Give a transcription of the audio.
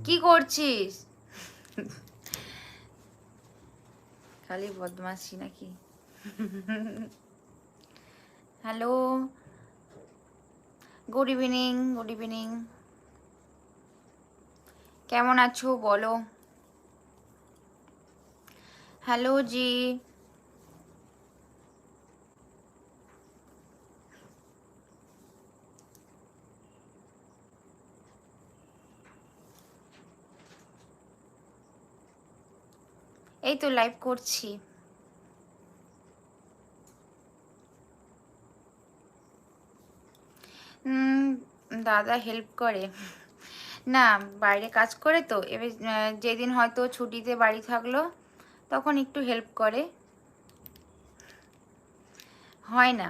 কি করছিস? খালি বদমাশি নাকি? Hello, good evening, good evening. কেমন আছো বলো? হ্যালো জি। এই তো লাইভ করছি। দাদা হেল্প করে না, বাইরে কাজ করে তো, এবার যেদিন হয়তো ছুটিতে বাড়ি থাকলো তখন একটু হেল্প করে, হয় না।